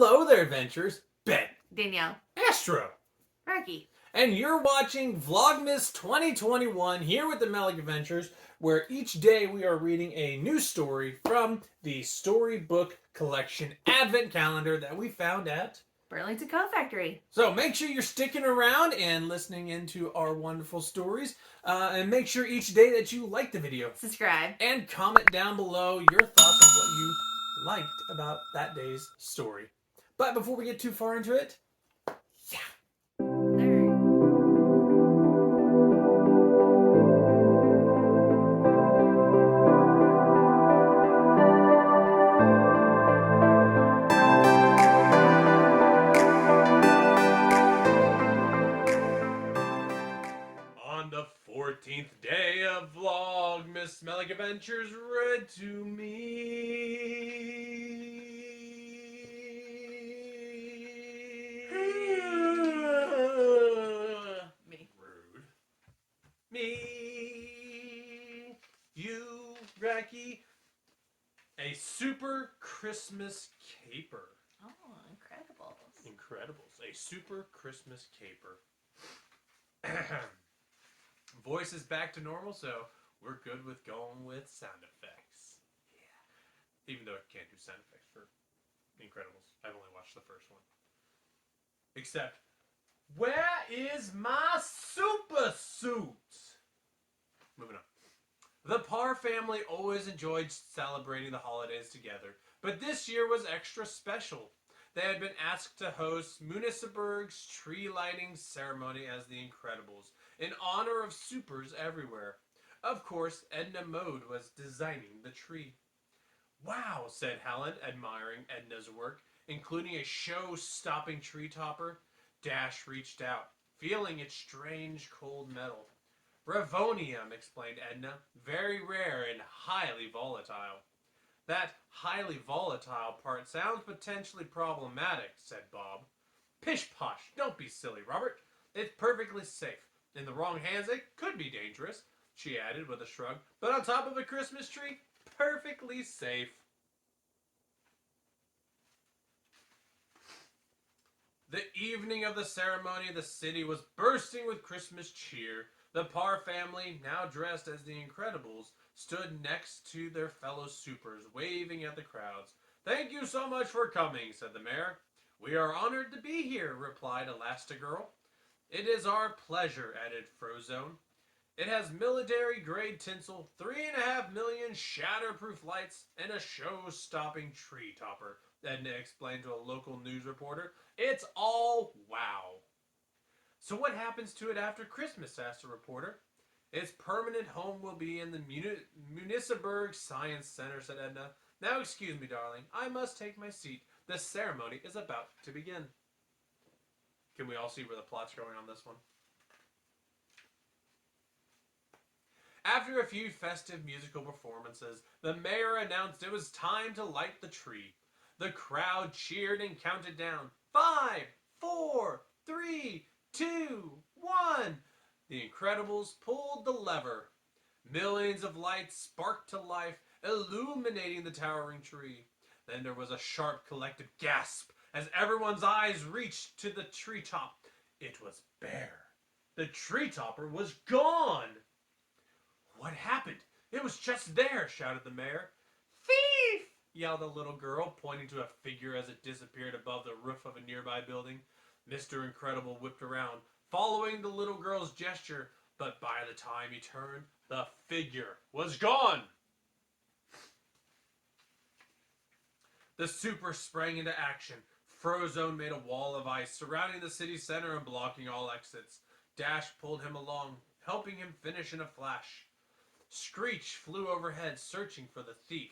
Hello there, adventurers. Ben, Danielle, Astro, Rocky. and you're watching Vlogmas 2021 here with the Melick Adventures, where each day we are reading a new story from the Storybook collection advent calendar that we found at Burlington Coat Factory. So make sure you're sticking around and listening into our wonderful stories. And make sure each day that you like the video. Subscribe. And comment down below your thoughts on what you liked about that day's story. But before we get too far into it, on the 14th day of Vlogmas Melick Adventures read to me. Me. Rude. Me. You, Racky. A super Christmas caper. Oh, Incredibles. Incredibles. A super Christmas caper. Voice is back to normal, so we're good with going with sound effects. Yeah. Even though I can't do sound effects for Incredibles. I've only watched the first one. Except, where is my super suit? Moving on. The Parr family always enjoyed celebrating the holidays together, but this year was extra special. They had been asked to host Munisipburg's tree lighting ceremony as the Incredibles, in honor of supers everywhere. Of course, Edna Mode was designing the tree. Wow, said Helen, admiring Edna's work, including a show-stopping tree topper. Dash reached out, feeling its strange cold metal. Revonium, explained Edna, very rare and highly volatile. That highly volatile part sounds potentially problematic, said Bob. Pish-posh, don't be silly, Robert. It's perfectly safe. In the wrong hands, it could be dangerous, she added with a shrug. But on top of a Christmas tree, perfectly safe. The evening of the ceremony, the city was bursting with Christmas cheer. The Parr family, now dressed as the Incredibles, stood next to their fellow supers, waving at the crowds. Thank you so much for coming, said the mayor. We are honored to be here, replied Elastigirl. It is our pleasure, added Frozone. It has military-grade tinsel, 3.5 million shatterproof lights, and a show-stopping tree topper, Edna explained to a local news reporter. It's all wow. So what happens to it after Christmas, asked a reporter. Its permanent home will be in the Munisipburg Science Center, said Edna. Now excuse me, darling. I must take my seat. The ceremony is about to begin. Can we all see where the plot's going on this one? After a few festive musical performances, the mayor announced it was time to light the tree. The crowd cheered and counted down. 5, 4, 3, 2, 1. The Incredibles pulled the lever. Millions of lights sparked to life, illuminating the towering tree. Then there was a sharp collective gasp as everyone's eyes reached to the treetop. It was bare. The tree topper was gone. What happened? It was just there, shouted the mayor. Thief! Yelled a little girl, pointing to a figure as it disappeared above the roof of a nearby building. Mr. Incredible whipped around, following the little girl's gesture, but by the time he turned, the figure was gone. The super sprang into action. Frozone made a wall of ice surrounding the city center and blocking all exits. Dash pulled him along, helping him finish in a flash. Screech flew overhead, searching for the thief.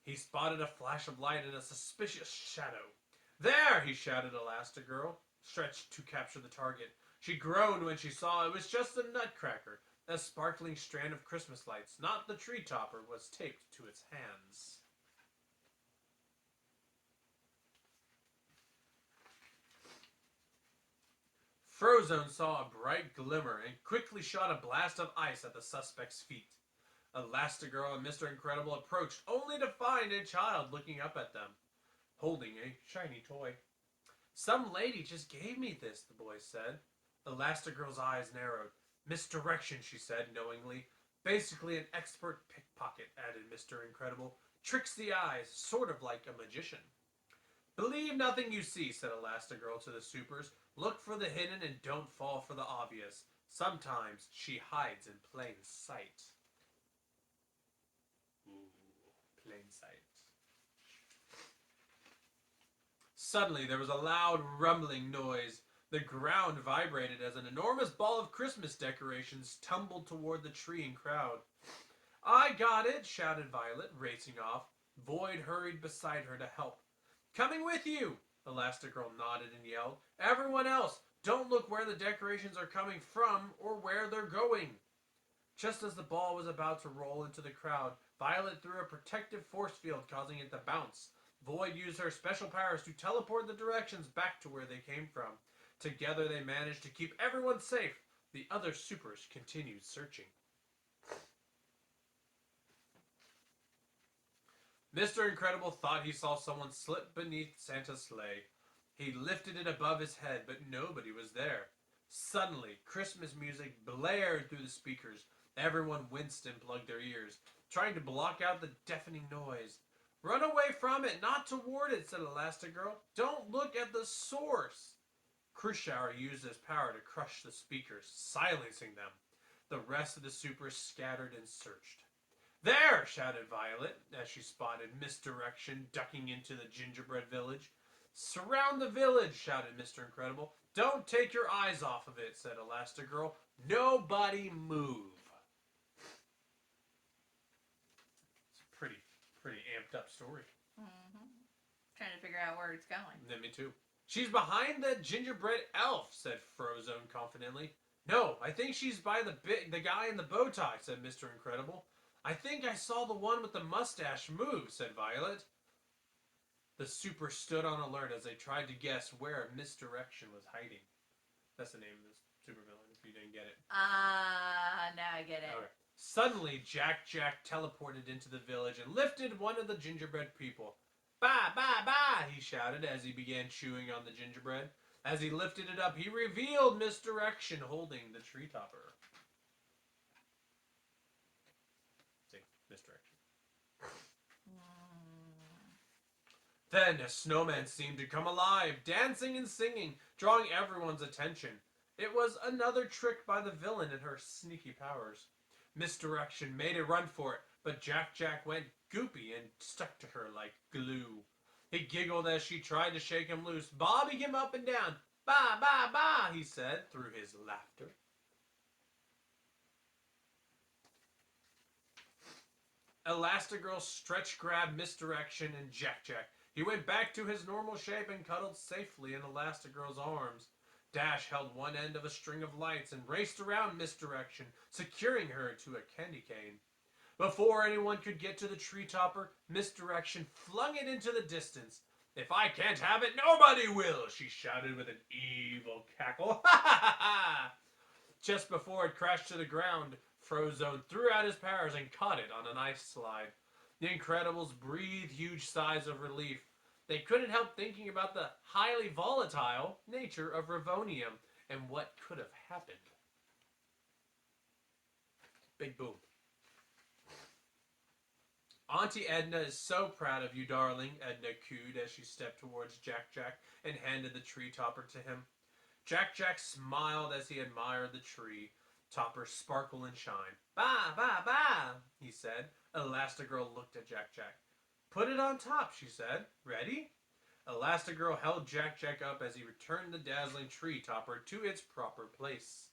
He spotted a flash of light and a suspicious shadow. There, he shouted at Elastigirl, stretched to capture the target. She groaned when she saw it was just a nutcracker. A sparkling strand of Christmas lights, not the tree topper, was taped to its hands. Frozone saw a bright glimmer and quickly shot a blast of ice at the suspect's feet. Elastigirl and Mr. Incredible approached only to find a child looking up at them. holding a shiny toy. Some lady just gave me this, the boy said. Elastigirl's eyes narrowed. Misdirection, she said knowingly. Basically an expert pickpocket, added Mr. Incredible. Tricks the eyes, sort of like a magician. Believe nothing you see, said Elastigirl to the supers. Look for the hidden and don't fall for the obvious. Sometimes she hides in plain sight. Ooh, plain sight. Suddenly there was a loud rumbling noise. The ground vibrated as an enormous ball of Christmas decorations tumbled toward the tree and crowd. I got it, shouted Violet, racing off. Void hurried beside her to help. Coming with you! Elastigirl nodded and yelled. Everyone else, don't look where the decorations are coming from or where they're going. Just as the ball was about to roll into the crowd, Violet threw a protective force field, causing it to bounce. Void used her special powers to teleport the directions back to where they came from. Together they managed to keep everyone safe. The other supers continued searching. Mr. Incredible thought he saw someone slip beneath Santa's sleigh. He lifted it above his head, but nobody was there. Suddenly, Christmas music blared through the speakers. Everyone winced and plugged their ears, trying to block out the deafening noise. Run away from it, not toward it, said Elastigirl. Don't look at the source. Crusoe used his power to crush the speakers, silencing them. The rest of the supers scattered and searched. There, shouted Violet, as she spotted Misdirection ducking into the gingerbread village. Surround the village, shouted Mr. Incredible. Don't take your eyes off of it, said Elastigirl. Nobody move. It's a pretty amped up story. Mm-hmm. Trying to figure out where it's going. Yeah, me too. She's behind the gingerbread elf, said Frozone confidently. No, I think she's by the guy in the bow tie, said Mr. Incredible. I think I saw the one with the mustache move, said Violet. The super stood on alert as they tried to guess where Misdirection was hiding. That's the name of the supervillain, if you didn't get it. Now I get it. Okay. Suddenly, Jack teleported into the village and lifted one of the gingerbread people. Bah, bah, bah, he shouted as he began chewing on the gingerbread. As he lifted it up, he revealed Misdirection holding the tree topper. See, Misdirection. Then a snowman seemed to come alive, dancing and singing, drawing everyone's attention. It was another trick by the villain and her sneaky powers. Misdirection made a run for it, but Jack went goopy and stuck to her like glue. He giggled as she tried to shake him loose, bobbing him up and down. Bah, bah, bah, he said through his laughter. Elastigirl stretch grabbed Misdirection and Jack. He went back to his normal shape and cuddled safely in Elastigirl's arms. Dash held one end of a string of lights and raced around Misdirection, securing her to a candy cane. Before anyone could get to the tree topper, Misdirection flung it into the distance. If I can't have it, nobody will, she shouted with an evil cackle. Ha ha ha! Just before it crashed to the ground, Frozone threw out his powers and caught it on an ice slide. The Incredibles breathed huge sighs of relief. They couldn't help thinking about the highly volatile nature of Revonium and what could have happened. Big boom. Auntie Edna is so proud of you, darling, Edna cooed as she stepped towards Jack and handed the tree topper to him. Jack smiled as he admired the tree topper sparkle and shine. Bah, bah, bah, he said. Elastigirl looked at Jack. Put it on top, she said. Ready? Elastigirl held Jack up as he returned the dazzling tree topper to its proper place.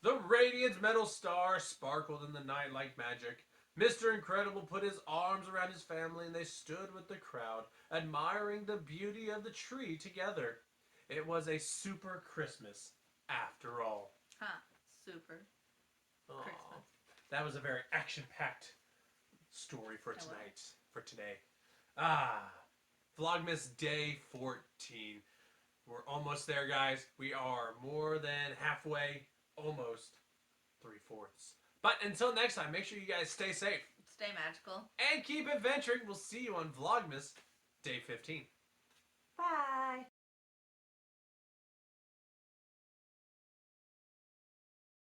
The radiant metal star sparkled in the night like magic. Mr. Incredible put his arms around his family and they stood with the crowd, admiring the beauty of the tree together. It was a super Christmas, after all. Huh. Super Christmas. That was a very action-packed story for today. Vlogmas Day 14. We're almost there, guys. We are more than halfway, almost 3/4. But until next time, make sure you guys stay safe. Stay magical. And keep adventuring. We'll see you on Vlogmas Day 15. Bye.